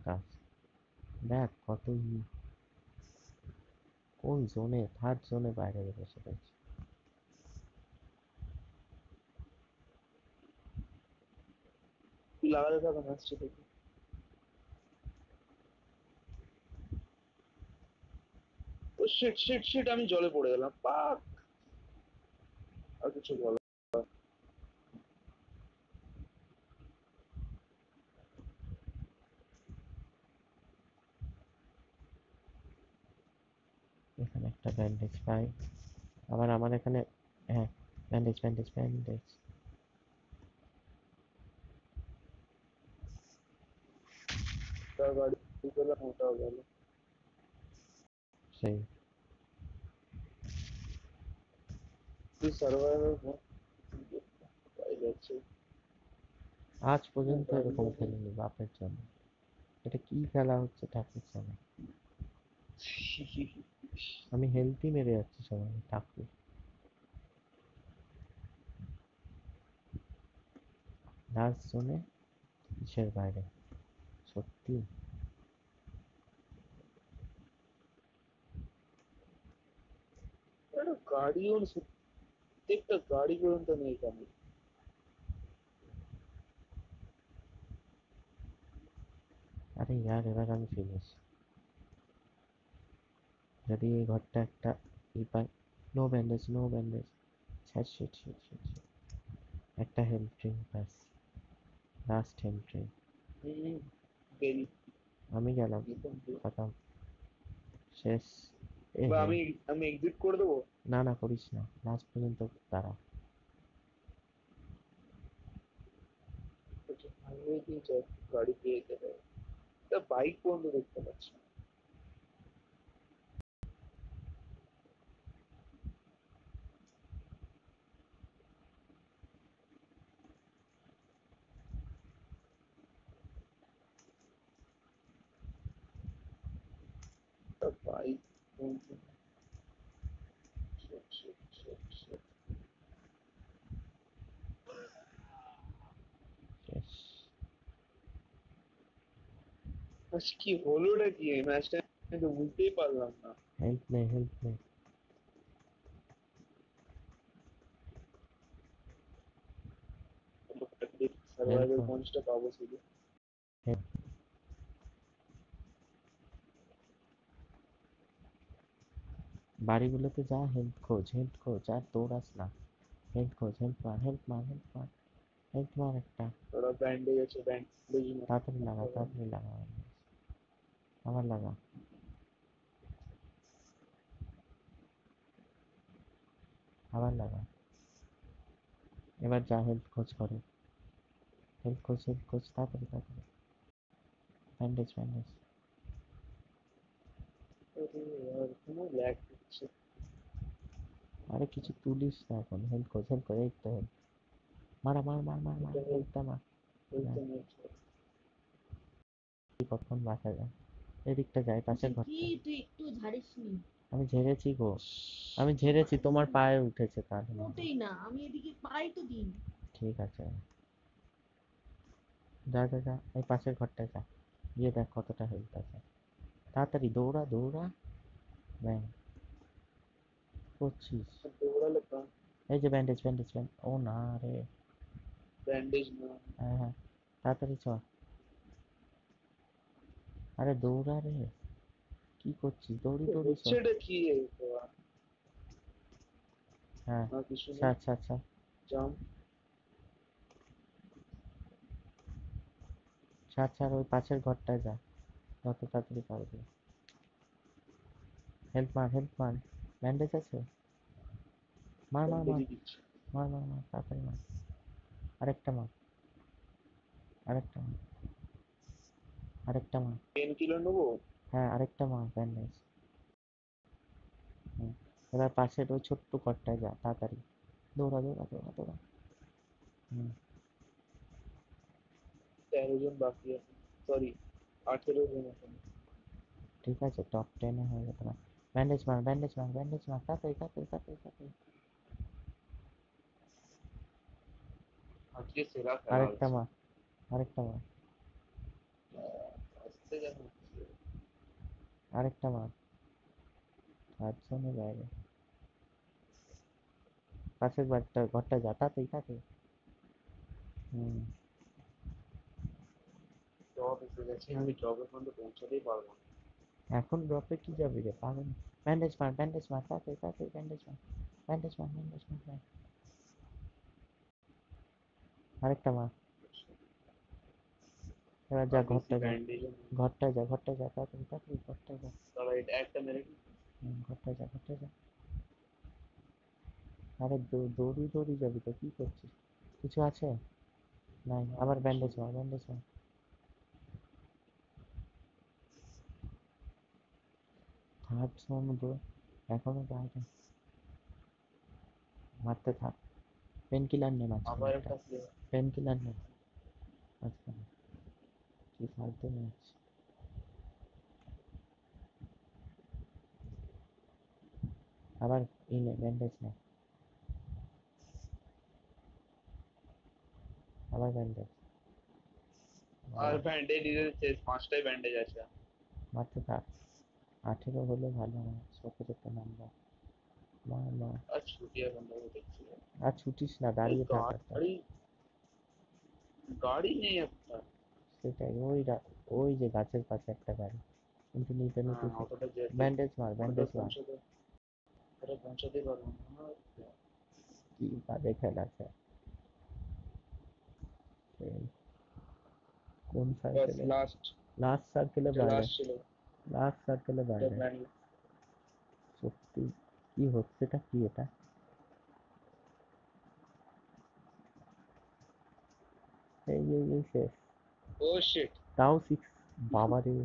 আকাশ, দেখ কত কোন জোনে, থার্ড জোনে বাইরে বসে রয়েছে। তুই লাগাতে থাকা ম্যাচটা দেখি। ও শিট শিট শিট, আমি জলে পড়ে গেলাম, পাক। আর কিছু বল। এখানে একটা ব্যান্ডেজ পাই, আবার আমার এখানে। হ্যাঁ, ব্যান্ডেজ ব্যান্ডেজ ব্যান্ডেজ। তার গাড়ি পেলাম, ওটাও গেল। সেই তুই সার্ভাইভার পাই যাচ্ছে। আজ পর্যন্ত এরকম খেলিনি বাপের জন্য। এটা কি খেলা হচ্ছে ঠাকুর জানে। আমি হেলথই মেরে যাচ্ছি সবাই, ঠাকুর। লাস্ট জোনে কিসের বাইরে সত্যি। একটা গাড়িও, প্রত্যেকটা গাড়ি পর্যন্ত নেই কেন? আরে ইয়ার, এবার আমি ফিনিশ। যদি এই ঘরটা একটা ই পাই। No bandage no bandage. Shit shit shit shit shit. একটা হেলথ ড্রিঙ্ক ব্যাস, লাস্ট হেলথ ড্রিঙ্ক। দেরি। আমি গেলাম, খতম, শেষ। এ বা হে, আমি আমি এক্সিট করে দেবো। না না করিস না, লাস্ট পর্যন্ত দাঁড়া। হাইওয়ে দিয়ে যাই, গাড়ি পেয়ে যেতে হবে। তা বাইক পর্যন্ত দেখতে পাচ্ছি না। তা বাইক পর্যন্ত। Shit, shit, shit, shit. শেষ। আজ কি হলোটা কি এই ম্যাচটা, আমি তো বুঝতেই পারলাম না। হেল্প নেই হেল্প নেই। হেল্প সার্ভাইভাল পয়েন্টসটা পাবো শুধু। হেল্প। বাড়িগুলোতে যা, হেল্প খোঁজ আর দৌড়াস না। হেল্প খোঁজ, হেল্প মার হেল্প মার হেল্প মার। হেল্প মার একটা। ওরা ব্যান্ডেজ আছে, ব্যান্ডেজ তাড়াতাড়ি লাগা তাড়াতাড়ি লাগা। আবার লাগা, আবার লাগা। এবার যা হেল্প খোঁজ করে। হেল্প খোঁজ তাড়াতাড়ি তাড়াতাড়ি। Bandage bandage. আর কোনো ল্যাগ হচ্ছে। আরে কিছু তুলিস না এখন, হেল্প খোঁজ এই তো হেল্প। মারা মার মার মার মার এটা হেল্পটা মার। হ্যাঁ, কখন বাঁচা যায়। এদিকটা যাই, পাশের কি ঘরটা। তুই একটু ঝাড়িসনি? আমি ঝেড়েছি গো, আমি ঝেড়েছি, তোমার পায়ে উঠেছে তার মানে। মোটেই না, আমি এদিকে পাই তো দিই। ঠিক আছে, যা যা যা, এই পাশের ঘরটায় যা, গিয়ে দেখ কতটা হেল্প আছে। তাড়াতাড়ি দৌড়া দৌড়া। ব্যাং করছিস। দৌড়ালে কাম। এই যে ব্যান্ডেজ ব্যান্ডেজ ও না রে। ব্যান্ডেজ না। হ্যাঁ হ্যাঁ, তাড়াতাড়ি চ। আরে দৌড়া রে, কি করছিস, দৌড়ি দৌড়ি চ। হচ্ছেটা কি হ্যাঁ, না কিছু নেই। ছাড় ছাড় ছাড়। জাম। ছাড় ছাড়, ওই পাশের ঘরটায় যা, যত তাড়াতাড়ি পারবি। হেল্প মার। ব্যান্ডেজ আছে, মার মার মার ব্যান্ডেজই দিচ্ছি। মার মার মার, তাড়াতাড়ি মার। আরেকটা মার, আরেকটা মার, আরেকটা মার। পেন কিলার নেবো। হ্যাঁ, আরেকটা মার ব্যান্ডেজ। হুম, এবার পাশের ওই ছোট্ট ঘরটায় যা তাড়াতাড়ি। দৌড়া দৌড়া দৌড়া দৌড়া। হুম, 13 জন বাকি আছে, সরি 18 জন আছে। ঠিক আছে, টপ 10-এ হয়ে যেতে পারে। ব্যান্ডেজ মার ব্যান্ডেজ মার ব্যান্ডেজ মার, তাড়াতাড়ি তাড়াতাড়ি তাড়াতাড়ি তাড়াতাড়ি। আজকে সেরা খেলা আরেকটা হচ্ছে। মার, আরেকটা মার। করতে যা হচ্ছে। আরেকটা মার, চারজনের বাইরে। পাশের বাড়িটা ঘরটা যা, তাতেই তাতে। হুম, জব এসে গেছে, আমি জবের মধ্যে পৌঁছাতেই পারবো না। এখন ড্রপে কি যাবি রে পাগল? ব্যান্ডেজ মার, তাতে তাতে ব্যান্ডেজ মার, ব্যান্ডেজ মার। আরেকটা মার। এবার যা আর বেশি ঘরটা যা, ব্যান্ডেজও নেই। ঘরটা যা, তাড়াতাড়ি ঘরটা যা। তারা এটা একটা মেরে দিই। ঘরটা যা। আরে দৌড়ি যাবি তো, কি করছিস? কিছু আছে? নাই, আবার ব্যান্ডেজ মার। থার্ড জোন ব্রো, এখনো বাইরে। মারতে থাক। পেন কিলার নে মাঝখানে আবার একটা, একটা player। পেন কিলার নে মাঝখানে। কি ফালতু ম্যাচ। আবার ব্যান্ডেজ নে, আবার ব্যান্ডেজ। আর ব্যান্ডেজ দিতে শেষ, 5টাই ব্যান্ডেজ আছে। মারতে থাক। 18 হলে ভালো হয়, 17 নাম্বার। মার। আর ছুটি এখন তবে দেখছি। আর ছুটিস না, এই দাঁড়িয়ে থাক একটা। গাড়ি, গাড়ি নেই একটা। সেটাই, ওই যে গাছের পাশে একটা গাড়ি, কিন্তু নিতে হ্যাঁ, নিতে অতটা যেতে, ব্যান্ডেজ মার, অতটা ব্যান্ডেজ মার। পৌঁছাতে, অতটা পৌঁছাতেই পারবো না। কি বাজে খেলাছে। এই কোন বাস সার্কেলে? লাস্ট, লাস্ট সার্কেলে এটা বাইরে, লাস্ট ছিল। লাস্ট সার্কেলে এটা বাইরে। প্ল্যান। সত্যি, কি হচ্ছেটা কি এটা? এই শেষ। ও শিট। তাও 6, বাবারে।